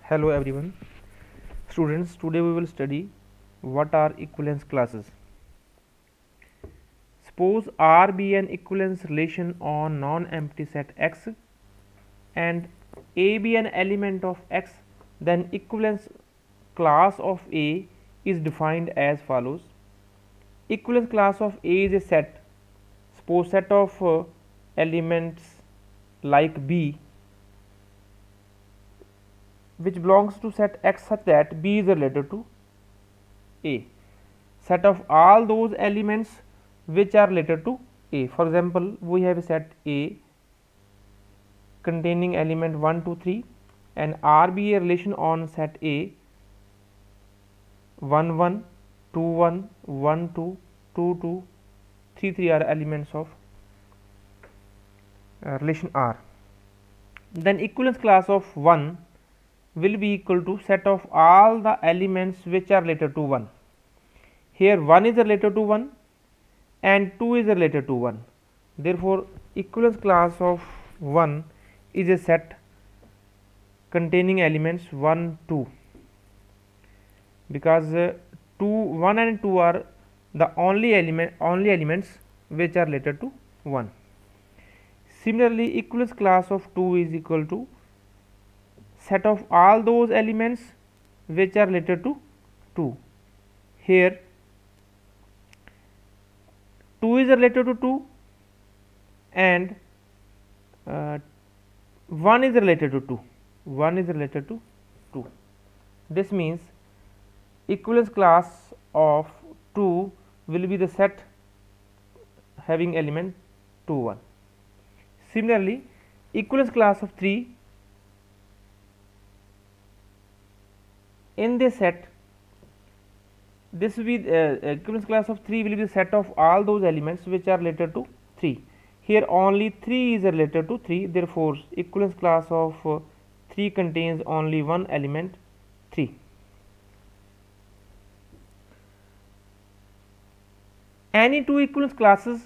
Hello everyone, students. Today we will study what are equivalence classes. Suppose R be an equivalence relation on non-empty set X and A be an element of X, then equivalence class of A is defined as follows. Equivalence class of A is a set. Suppose set of elements like B which belongs to set X such that B is related to A. Set of all those elements which are related to A. For example, we have a set A containing element 1, 2, 3 and R be a relation on set A 1, 1, 2, 1, 1, 2, 2, 2, 3, 3 are elements of relation R. Then equivalence class of 1 will be equal to set of all the elements which are related to 1. Here 1 is related to 1 and 2 is related to 1. Therefore, equivalence class of 1 is a set containing elements 1, 2, because 1 and 2 are the only elements which are related to 1. Similarly, equivalence class of 2 is equal to set of all those elements which are related to 2. Here 2 is related to 2 and 1 is related to 2. 1 is related to 2. This means equivalence class of 2 will be the set having element 2, 1. Similarly, equivalence class of 3 in this set, this will be equivalence class of 3 will be the set of all those elements which are related to 3. Here only 3 is related to 3, therefore equivalence class of 3 contains only one element 3. Any two equivalence classes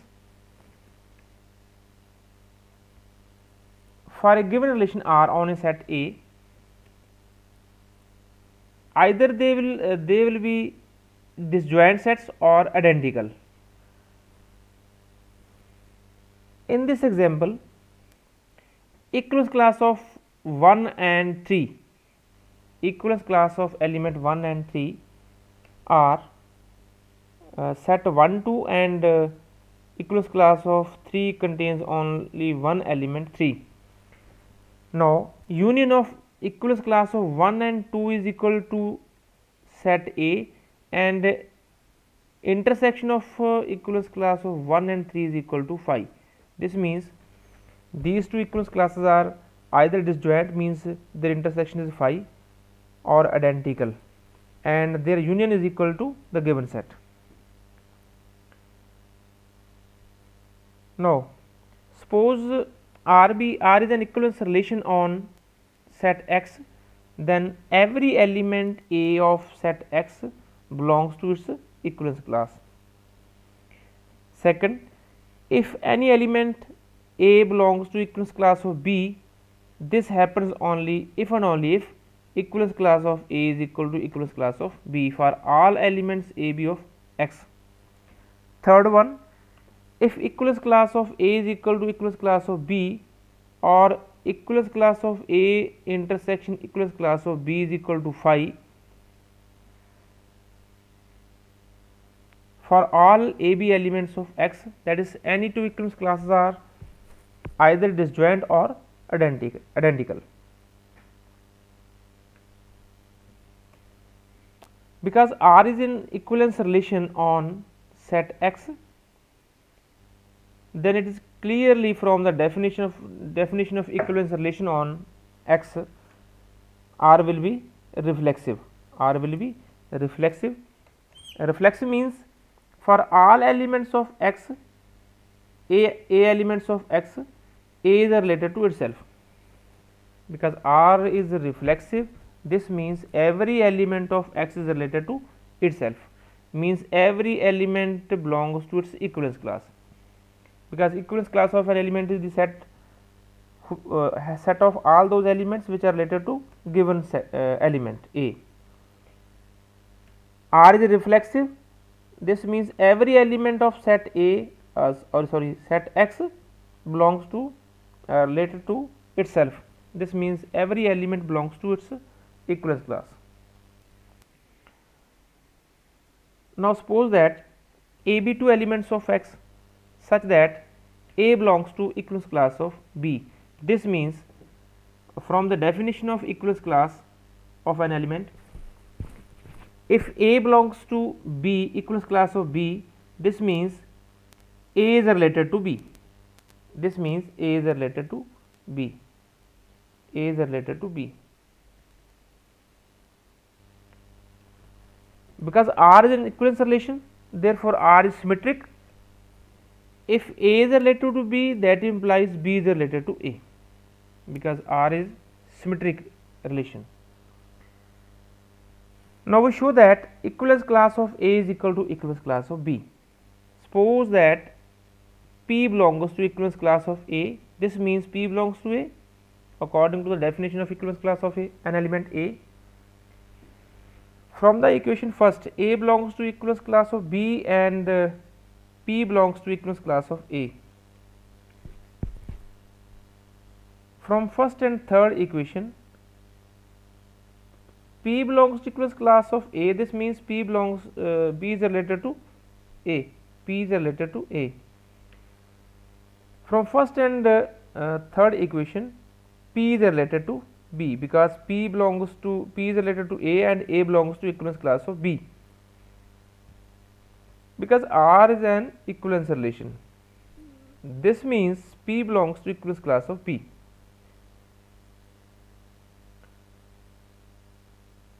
for a given relation R on a set A, either they will be disjoint sets or identical. In this example, equivalence class of 1 and 3, equivalence class of element 1 and 3 are set 1, 2 and equivalence class of 3 contains only one element 3. Now, union of equivalence class of 1 and 2 is equal to set A and intersection of equivalence class of 1 and 3 is equal to phi. This means these two equivalence classes are either disjoint, means their intersection is phi, or identical, and their union is equal to the given set. Now, suppose R is an equivalence relation on set X, then every element A of set X belongs to its equivalence class. Second, if any element A belongs to equivalence class of B, this happens only if and only if equivalence class of A is equal to equivalence class of B for all elements A B of X. Third one, if equivalence class of A is equal to equivalence class of B, or equivalence class of A intersection equivalence class of B is equal to phi for all AB elements of X, that is any two equivalence classes are either disjoint or identical. Because R is in equivalence relation on set X, then it is clearly from the definition of equivalence relation on X, R will be reflexive. R will be reflexive. Reflexive means for all elements of X, A elements of X, A is related to itself. Because R is reflexive, this means every element of X is related to itself, means every element belongs to its equivalence class. Because equivalence class of an element is the set of all those elements which are related to given element A. R is reflexive. This means every element of set A set X belongs to related to itself. This means every element belongs to its equivalence class. Now suppose that A be two elements of X such that A belongs to equivalence class of B. This means from the definition of equivalence class of an element, if A belongs to B, equivalence class of B, this means A is related to B. This means A is related to B. A is related to B. Because R is an equivalence relation, therefore R is symmetric. If A is related to B, that implies B is related to A, because R is symmetric relation. Now we show that equivalence class of A is equal to equivalence class of B. Suppose that P belongs to equivalence class of A. This means P belongs to A according to the definition of equivalence class of an element A. From the equation first, A belongs to equivalence class of B and P belongs to equivalence class of A. From first and third equation, P belongs to equivalence class of A. This means B is related to A. P is related to A. From first and third equation, P is related to B, because P is related to A and A belongs to equivalence class of B. Because R is an equivalence relation, this means P belongs to equivalence class of P.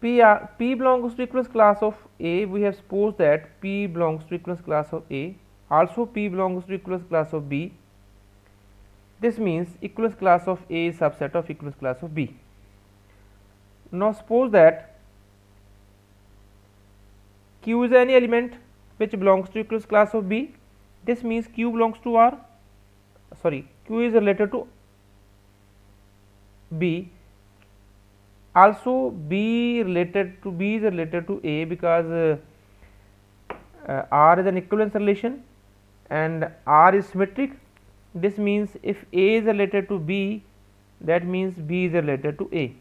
P belongs to equivalence class of A. We have supposed that P belongs to equivalence class of A. Also P belongs to equivalence class of B. This means equivalence class of A is subset of equivalence class of B. Now suppose that Q is any element which belongs to equivalence class of B. This means Q belongs to R. Q is related to B. Also B is related to A, because R is an equivalence relation and R is symmetric. This means if A is related to B, that means B is related to A.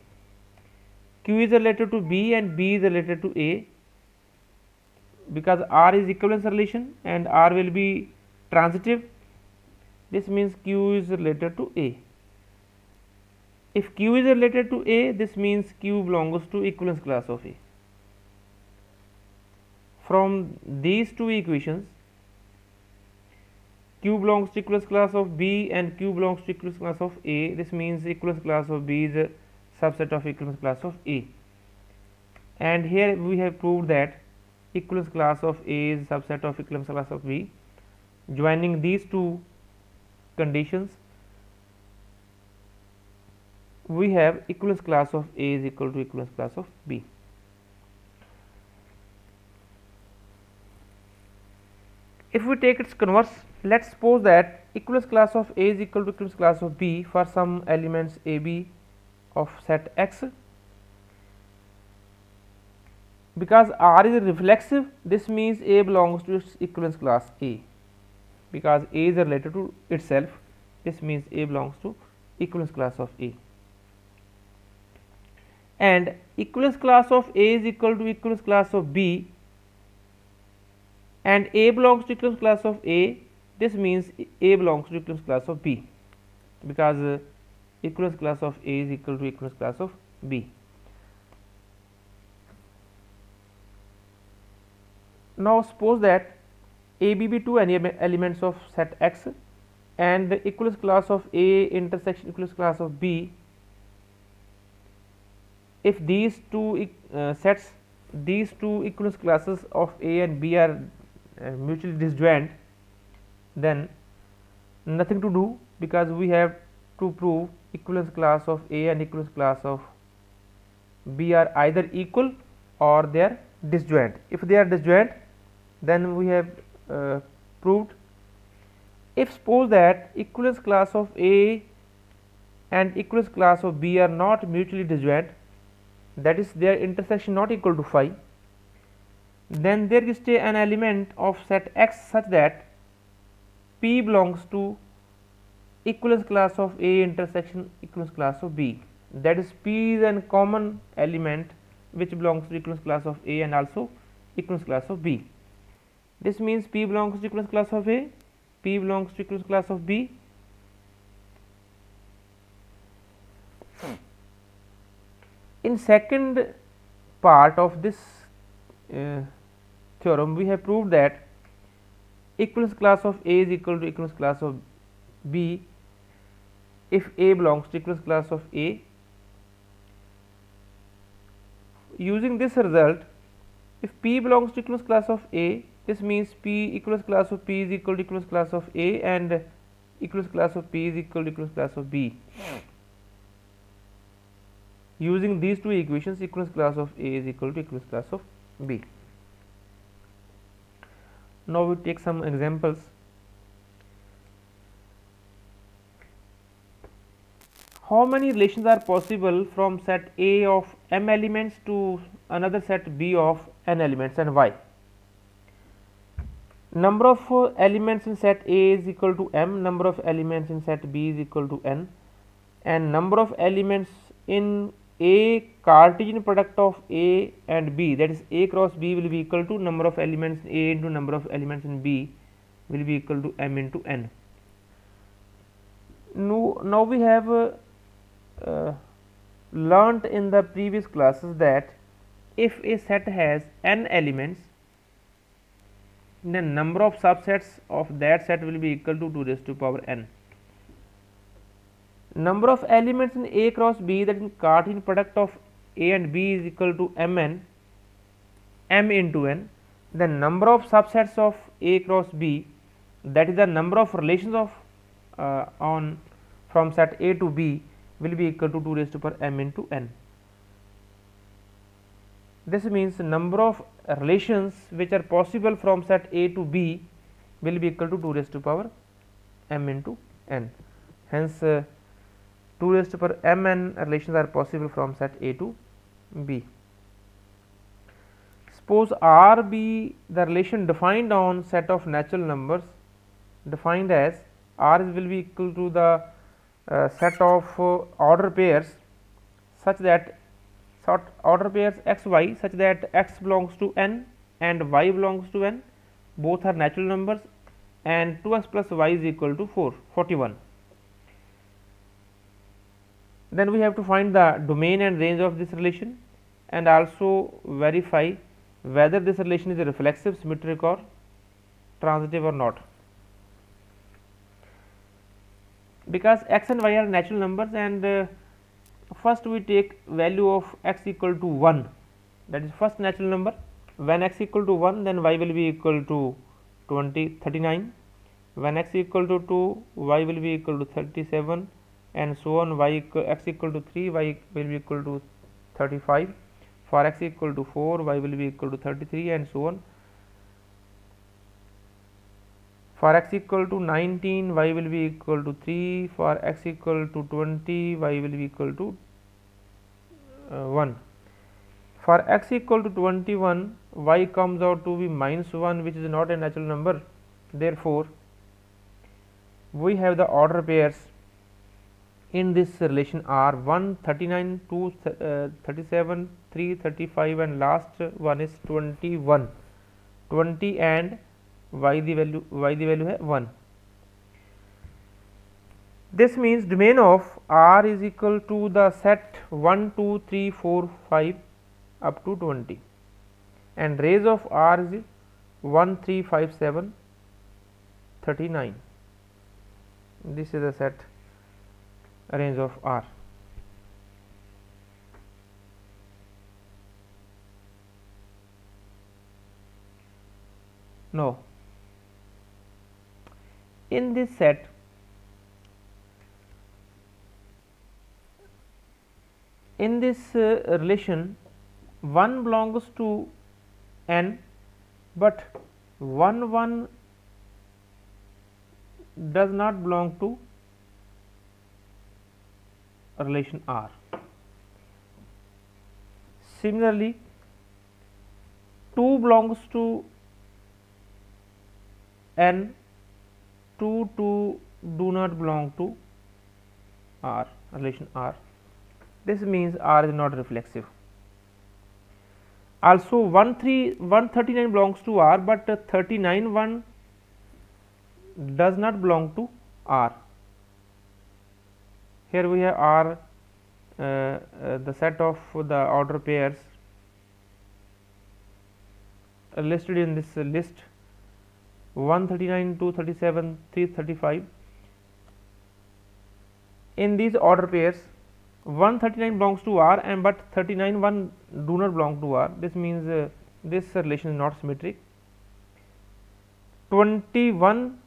Q is related to B and B is related to A, because R is equivalence relation and R will be transitive. This means Q is related to A. If Q is related to A, this means Q belongs to equivalence class of A. From these two equations, Q belongs to equivalence class of B and Q belongs to equivalence class of A. This means equivalence class of B is a subset of equivalence class of A. And here we have proved that equivalence class of A is subset of equivalence class of B. Joining these two conditions, we have equivalence class of A is equal to equivalence class of B. If we take its converse, let us suppose that equivalence class of A is equal to equivalence class of B for some elements A B of set X. Because R is reflexive, this means A belongs to its equivalence class A, because A is related to itself. This means A belongs to equivalence class of A. And equivalence class of A is equal to equivalence class of B, and A belongs to equivalence class of A. This means A belongs to equivalence class of B, because equivalence class of A is equal to equivalence class of B. Now suppose that A B be two elements of set X and the equivalence class of A intersection equivalence class of B. If these two these two equivalence classes of A and B are mutually disjoint, then nothing to do, because we have to prove equivalence class of A and equivalence class of B are either equal or they are disjoint. If they are disjoint, then we have proved. If suppose that equivalence class of A and equivalence class of B are not mutually disjoint, that is their intersection not equal to phi, then there is an element of set X such that P belongs to equivalence class of A intersection equivalence class of B, that is P is a common element which belongs to equivalence class of A and also equivalence class of B. This means P belongs to equivalence class of A, P belongs to equivalence class of B. In second part of this theorem, we have proved that equivalence class of A is equal to equivalence class of B if A belongs to equivalence class of A. Using this result, if P belongs to equivalence class of A, this means P equivalence class of P is equal to equivalence class of A and equivalence class of P is equal to equivalence class of B. Using these two equations, equivalence class of A is equal to equivalence class of B. Now we take some examples. How many relations are possible from set A of m elements to another set B of n elements, and why? Number of elements in set A is equal to m, number of elements in set B is equal to n, and number of elements in A Cartesian product of A and B, that is A cross B, will be equal to number of elements in A into number of elements in B will be equal to m into n. Now we have learnt in the previous classes that if a set has n elements, then number of subsets of that set will be equal to 2 raised to power n. Number of elements in A cross B, that is Cartesian product of A and B, is equal to mn, m into n. The number of subsets of A cross B, that is the number of relations of from set A to B, will be equal to 2 raised to power m into n. This means number of relations which are possible from set A to B will be equal to 2 raised to power m into n. Hence 2 raised to power mn relations are possible from set A to B. Suppose R be the relation defined on set of natural numbers, defined as R will be equal to the set of order pairs such that order pairs x y such that x belongs to n and y belongs to n, both are natural numbers, and 2x plus y is equal to 41. Then we have to find the domain and range of this relation and also verify whether this relation is reflexive, symmetric or transitive or not. Because x and y are natural numbers, and first we take value of x equal to 1, that is first natural number. When x equal to 1, then y will be equal to 39. When x equal to 2, y will be equal to 37, and so on. X equal to 3, y will be equal to 35. For x equal to 4, y will be equal to 33, and so on. For x equal to 19, y will be equal to 3. For x equal to 20, y will be equal to 1. For x equal to 21, y comes out to be minus 1, which is not a natural number. Therefore, we have the order pairs in this relation R 1, 39, 2, 37, 3, 35, and last one is 21. 20 and y the value है 1. This means domain of R is equal to the set 1, 2, 3, 4, 5 up to 20, and range of R is 1, 3, 5, 7, 39. This is the set range of R. Now, in this set, in this relation, 1 belongs to n, but 1 does not belong to relation R. Similarly, 2 belongs to N, 2 do not belong to R, relation R. This means R is not reflexive. Also 139 belongs to R, but 39 1 does not belong to R. Here we have R, the set of the order pairs listed in this list: 139, 237, 335. In these order pairs, 139 belongs to R, and but 39 1 do not belong to R. This means this relation is not symmetric. 21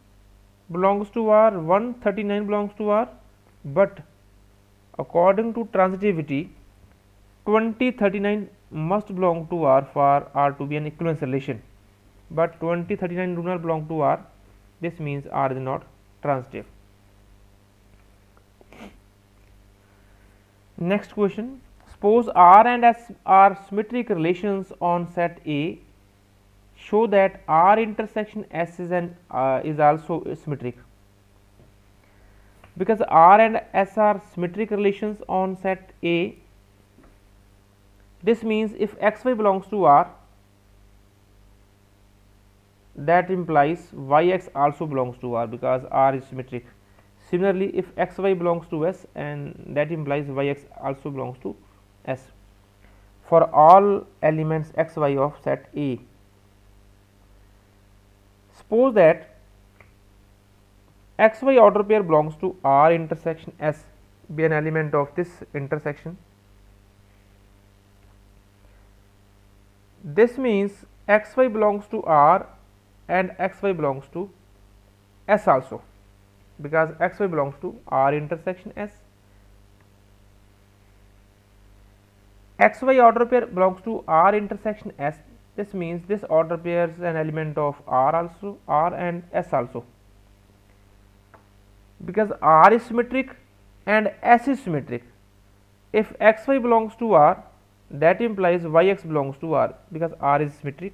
belongs to R, 139 belongs to R, but according to transitivity, 2039 must belong to R for R to be an equivalence relation, but 2039 do not belong to R. This means R is not transitive. Next question: suppose R and S are symmetric relations on set A. Show that R intersection S is also symmetric. Because R and S are symmetric relations on set A, this means if xy belongs to R, that implies yx also belongs to R, because R is symmetric. Similarly, if xy belongs to S, and that implies yx also belongs to S for all elements xy of set A. Suppose that xy order pair belongs to R intersection S, be an element of this intersection. This means xy belongs to R and xy belongs to S also, because xy belongs to R intersection S. Xy order pair belongs to R intersection S. This means this order pair is an element of R also, R and S also. Because R is symmetric and S is symmetric, if xy belongs to R, that implies yx belongs to R, because R is symmetric.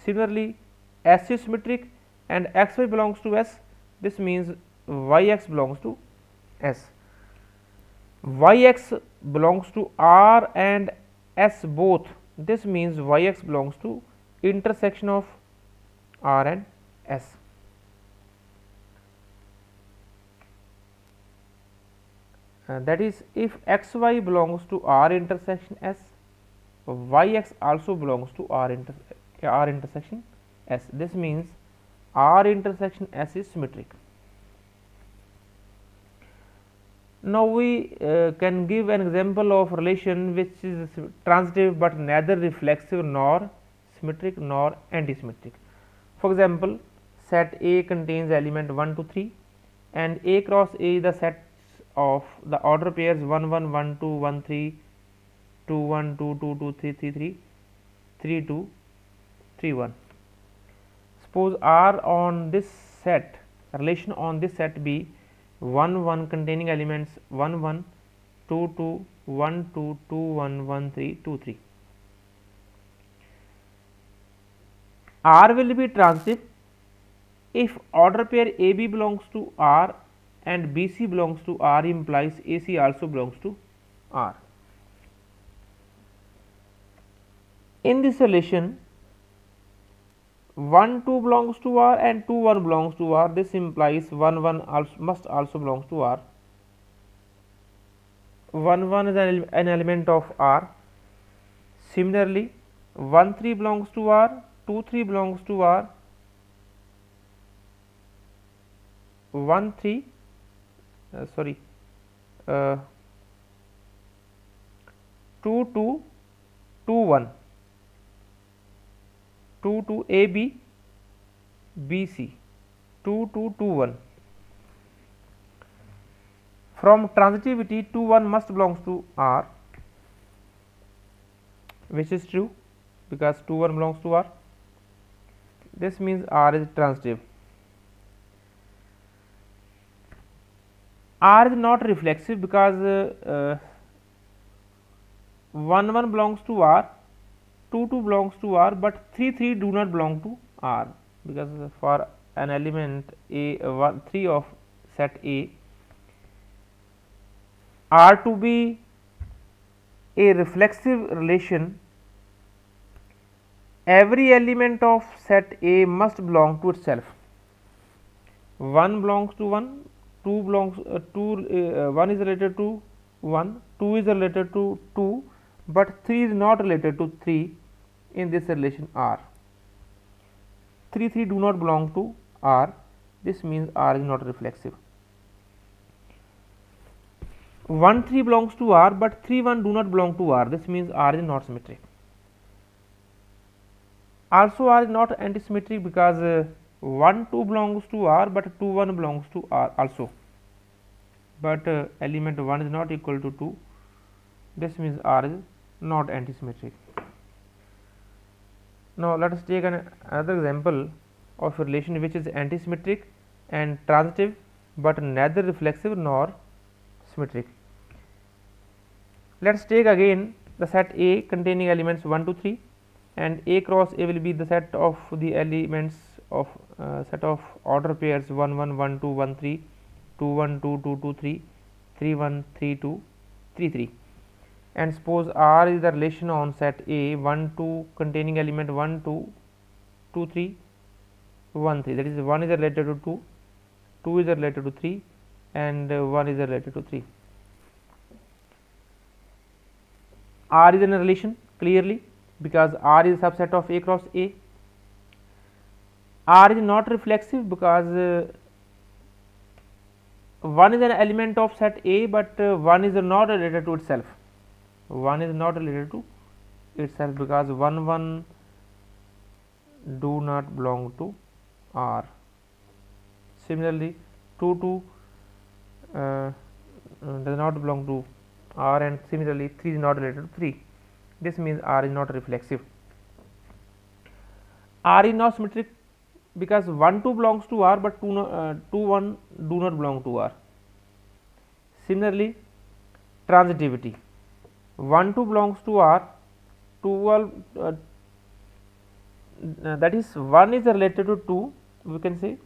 Similarly, S is symmetric and xy belongs to S. This means yx belongs to S. Yx belongs to R and S both. This means yx belongs to intersection of R and S. That is, if xy belongs to R intersection S, yx also belongs to R intersection S. This means R intersection S is symmetric. Now we can give an example of relation which is transitive but neither reflexive nor symmetric nor antisymmetric. For example, set A contains element 1 to 3, and A cross A is the set of the order pairs 1 1 1 2 1 3 2 1 2 2 2 3 3 3 3 2 3 1. Suppose R on this set, relation on this set be 1 1 containing elements 1 1 2 2 1 2 2 1 1 3 2 3. R will be transitive if order pair AB belongs to R and BC belongs to R, implies AC also belongs to R. In this relation, 1 2 belongs to R and 2 1 belongs to R. This implies 1 1 must also belongs to R. 1 1 is an element of R. Similarly, 1 3 belongs to R, 2 3 belongs to R, 1 3 2 2 2 1 2 2 AB BC 2 2 2 1. From transitivity, 2 1 must belongs to R, which is true because 2 1 belongs to R. This means R is transitive. R is not reflexive because 1 1 belongs to R 2 belongs to R, but 3 do not belong to R, because for an element A 3 of set A, R to be a reflexive relation, every element of set A must belong to itself. 1 belongs to 1, 2 belongs 1 is related to 1, 2 is related to 2, but 3 is not related to 3 in this relation R. 3 do not belong to R, this means R is not reflexive. 1 3 belongs to R, but 3 1 do not belong to R, this means R is not symmetric. Also R is not antisymmetric because 1 2 belongs to R, but 2 1 belongs to R also, but element 1 is not equal to 2, this means R is not antisymmetric. Now let us take another example of a relation which is antisymmetric and transitive, but neither reflexive nor symmetric. Let us take again the set A containing elements 1 to 3, and A cross A will be the set of the elements of set of order pairs 1 1 1 2 1 3, 2 1 2 2 2 3, 3 1 3 2 3 3. And suppose R is the relation on set A 1 2 containing element 1 2 2 3 1 3, that is 1 is related to 2, 2 is related to 3, and 1 is related to 3. R is in a relation clearly because R is a subset of A cross A. R is not reflexive because 1 is an element of set A, but 1 is not related to itself. 1 is not related to itself because 1 1 do not belong to R. Similarly, 2 2 does not belong to R, and similarly 3 is not related to 3. This means R is not reflexive. R is not symmetric because 1 2 belongs to R, but 2 1 do not belong to R. Similarly, transitivity, 1 2 belongs to R, 2 that is 1 is related to 2, we can say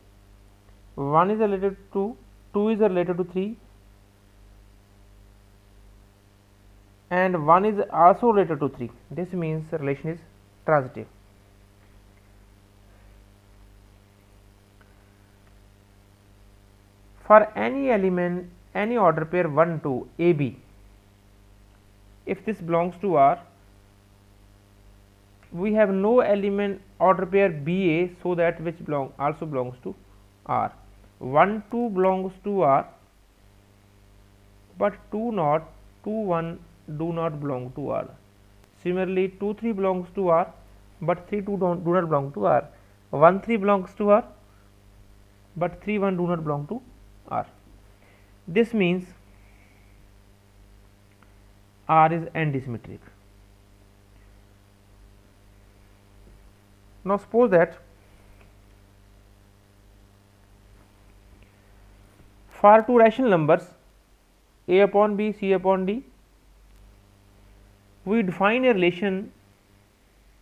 1 is related to 2 is related to 3, and 1 is also related to 3. This means the relation is transitive. For any element, any order pair 1 2 AB, if this belongs to R, we have no element order pair BA, so that which also belongs to R. 1 2 belongs to R, but 2 1 do not belong to R. Similarly, 2 3 belongs to R, but 3 2 do not belong to R. 1 3 belongs to R, but 3 1 do not belong to R. This means R is antisymmetric. Now suppose that for two rational numbers A upon B, C upon D, we define a relation.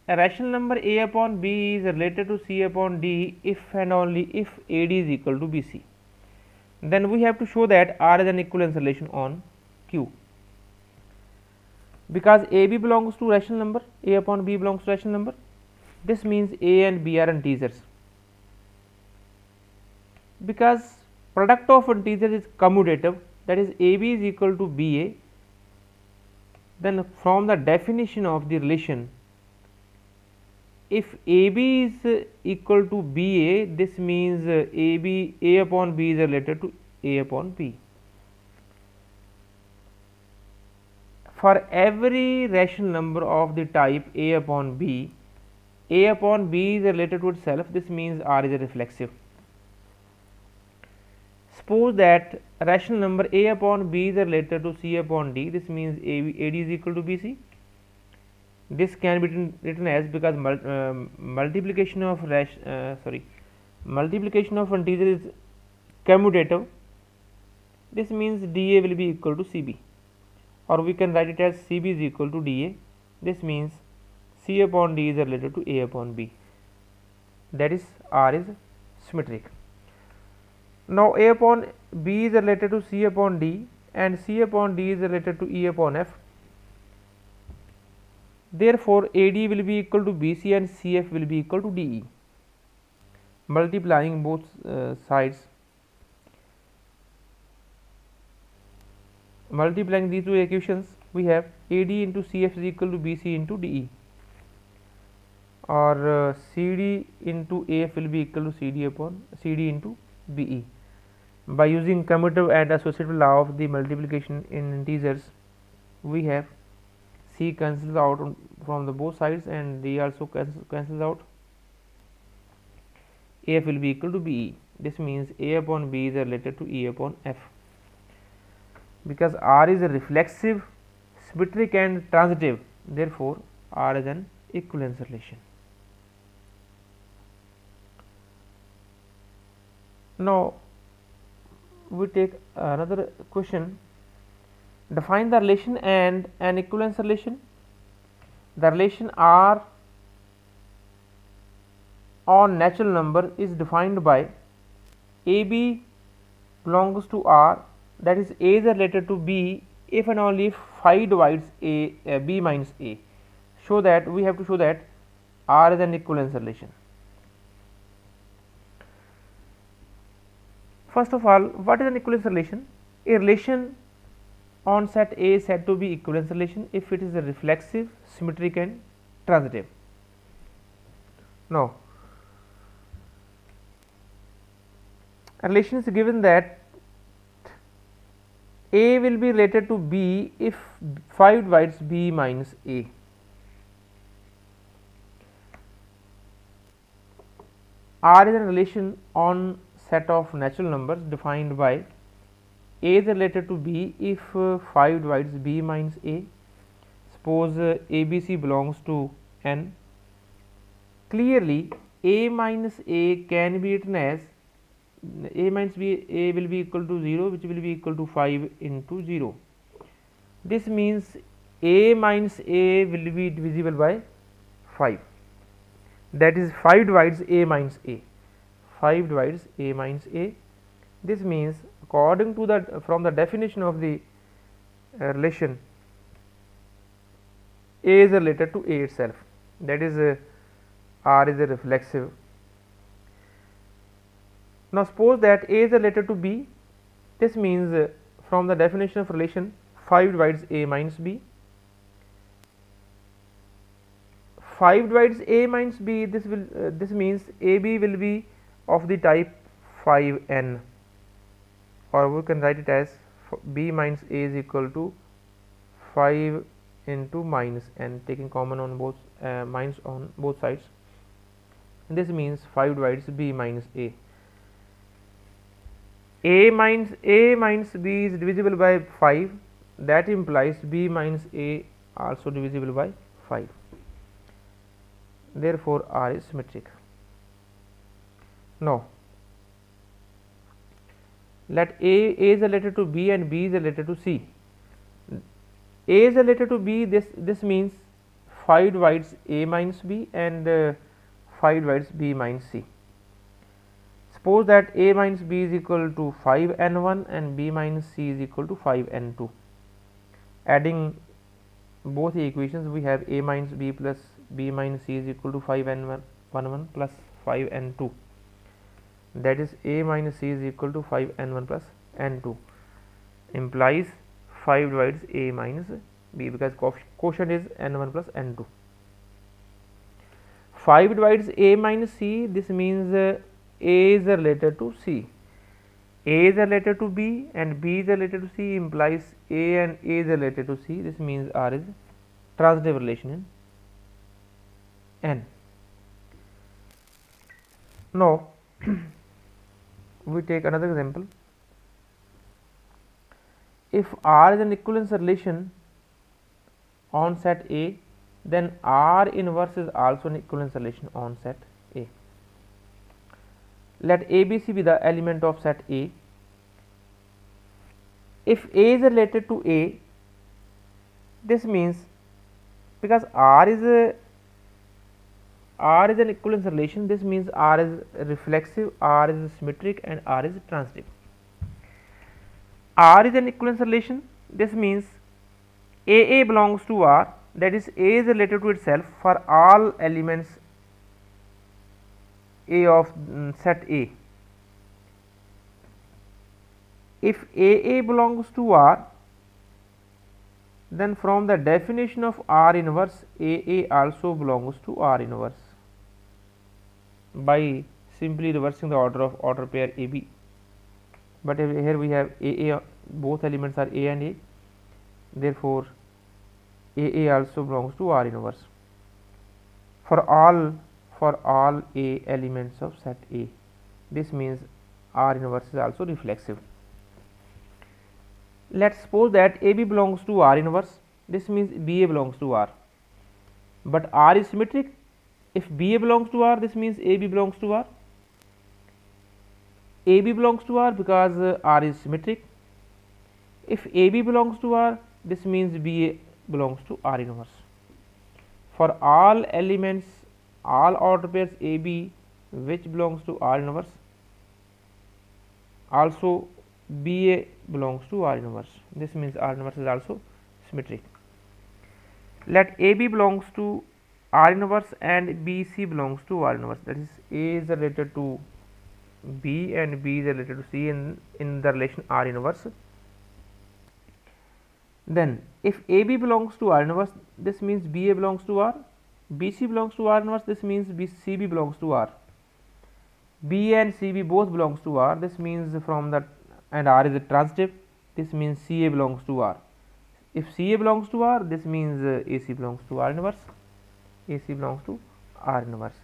A rational number A upon B is related to C upon D if and only if AD is equal to BC. Then we have to show that R is an equivalence relation on Q. Because AB belongs to rational number, A upon B belongs to rational number, this means A and B are integers. Because product of integers is commutative, that is AB is equal to BA, then from the definition of the relation, if AB is equal to BA, this means A upon B is related to A upon B. For every rational number of the type A upon B is related to itself, this means R is a reflexive. Suppose that rational number A upon B is related to C upon D, this means AD is equal to BC. This can be written as, because multiplication of integer is commutative, this means DA will be equal to CB, or we can write it as CB is equal to DA, this means C upon D is related to A upon B, that is R is symmetric. Now A upon B is related to C upon D and C upon D is related to E upon F. Therefore, AD will be equal to BC and CF will be equal to DE. Multiplying both sides, multiplying these two equations, we have AD into CF is equal to BC into DE, or CD into AF will be equal to CD upon CD into BE. By using commutative and associative law of the multiplication in integers, we have C cancels out from the both sides and D also cancels out. AF will be equal to BE. This means A upon B is related to E upon F. Because R is a reflexive, symmetric and transitive, therefore R is an equivalence relation. Now we take another question. Define the relation and an equivalence relation. The relation R on natural number is defined by AB belongs to R, that is A is related to B if and only if phi divides B minus A. Show that, we have to show that R is an equivalence relation. First of all, what is an equivalence relation? A relation on set A is said to be equivalence relation if it is a reflexive, symmetric and transitive. Now, a relation is given that A will be related to B if phi divides B minus A. R is a relation on set of natural numbers defined by A is related to B if phi divides B minus A. Suppose ABC belongs to N. Clearly, A minus A can be written as A minus B, A will be equal to 0, which will be equal to 5 into 0. This means A minus A will be divisible by 5, that is 5 divides A minus A, 5 divides A minus A. This means according to the from the definition of the relation, A is related to A itself, that is R is a reflexive. Now suppose that A is related to B. This means from the definition of relation 5 divides A minus B. 5 divides A minus B, this will this means AB will be of the type 5n, or we can write it as B minus A is equal to 5 into minus n, taking common on both minus on both sides. This means 5 divides B minus A. A minus B is divisible by 5, that implies B minus A also divisible by 5. Therefore, R is symmetric. Now, let A is related to B and B is related to C. A is related to B, this means 5 divides A minus B and 5 divides B minus C. Suppose that A minus B is equal to 5n1 and B minus C is equal to 5n2. Adding both the equations, we have A minus B plus B minus C is equal to 5n1 plus 5n2, that is A minus C is equal to 5n1 plus n2, implies 5 divides A minus B, because quotient is n1 plus n2. 5 divides A minus C, this means A is related to C. A is related to B and B is related to C, implies A and A is related to C. This means R is transitive relation in N. Now, we take another example. If R is an equivalence relation on set A, then R inverse is also an equivalence relation on set A. Let ABC be the element of set A. If A is related to A, this means because R is R is an equivalence relation, this means R is reflexive, R is symmetric, and R is transitive. R is an equivalence relation, this means AA belongs to R, that is A is related to itself for all elements A of set A. If AA belongs to R, then from the definition of R inverse, AA also belongs to R inverse by simply reversing the order of order pair AB. But here we have AA, both elements are A and A, therefore AA also belongs to R inverse for all A elements of set A. This means R inverse is also reflexive. Let us suppose that AB belongs to R inverse, this means BA belongs to R, but R is symmetric. If BA belongs to R, this means AB belongs to R. AB belongs to R because R is symmetric. If AB belongs to R, this means BA belongs to R inverse. For all elements, all order pairs AB which belongs to R inverse, also BA belongs to R inverse. This means R inverse is also symmetric. Let AB belongs to R inverse and BC belongs to R inverse, that is A is related to B and B is related to C in the relation R inverse. Then if AB belongs to R inverse, this means BA belongs to R, BC belongs to R inverse, this means CB belongs to R, BA and CB both belongs to R, this means from the, and R is a transitive, this means CA belongs to R. If CA belongs to R, this means AC belongs to R inverse, AC belongs to R inverse.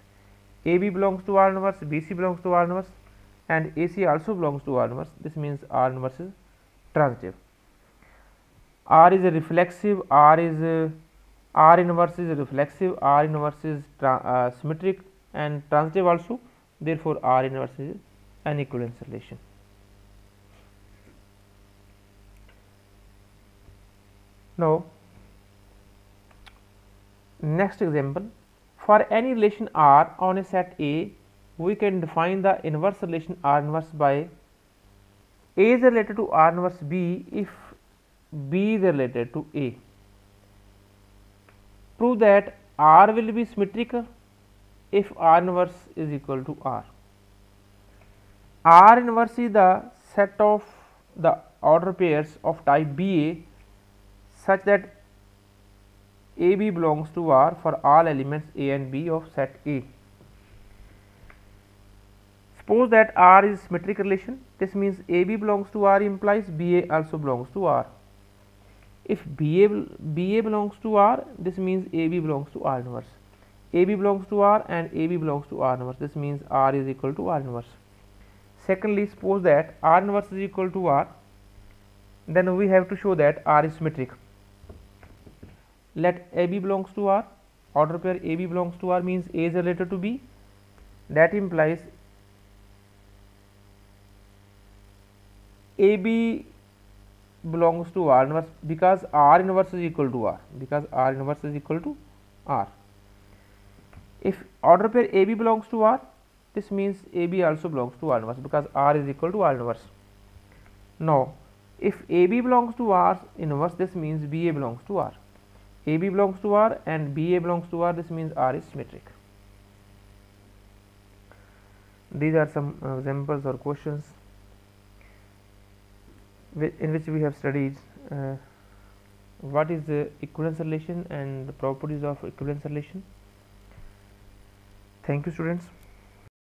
AB belongs to R inverse, BC belongs to R inverse, and AC also belongs to R inverse, this means R inverse is transitive. R is a reflexive, R inverse is reflexive, R inverse is symmetric and transitive also, therefore R inverse is an equivalence relation. Now next example, for any relation R on a set A, we can define the inverse relation R inverse by A is related to R inverse B if B is related to A. Prove that R will be symmetrical if R inverse is equal to R. R inverse is the set of the order pairs of type BA such that AB belongs to R for all elements A and B of set A. Suppose that R is symmetric relation, this means AB belongs to R implies BA also belongs to R. If BA belongs to R, this means AB belongs to R inverse. AB belongs to R and AB belongs to R inverse, this means R is equal to R inverse. Secondly, suppose that R inverse is equal to R, then we have to show that R is symmetric. Let AB belongs to R, order pair AB belongs to R means A is related to B, that implies AB belongs to R inverse because R inverse is equal to R, because R inverse is equal to R. If order pair AB belongs to R, this means AB also belongs to R inverse because R is equal to R inverse. Now if AB belongs to R inverse, this means BA belongs to R. AB belongs to R and BA belongs to R, this means R is symmetric. These are some examples or questions in which we have studied what is the equivalence relation and the properties of equivalence relation. Thank you, students.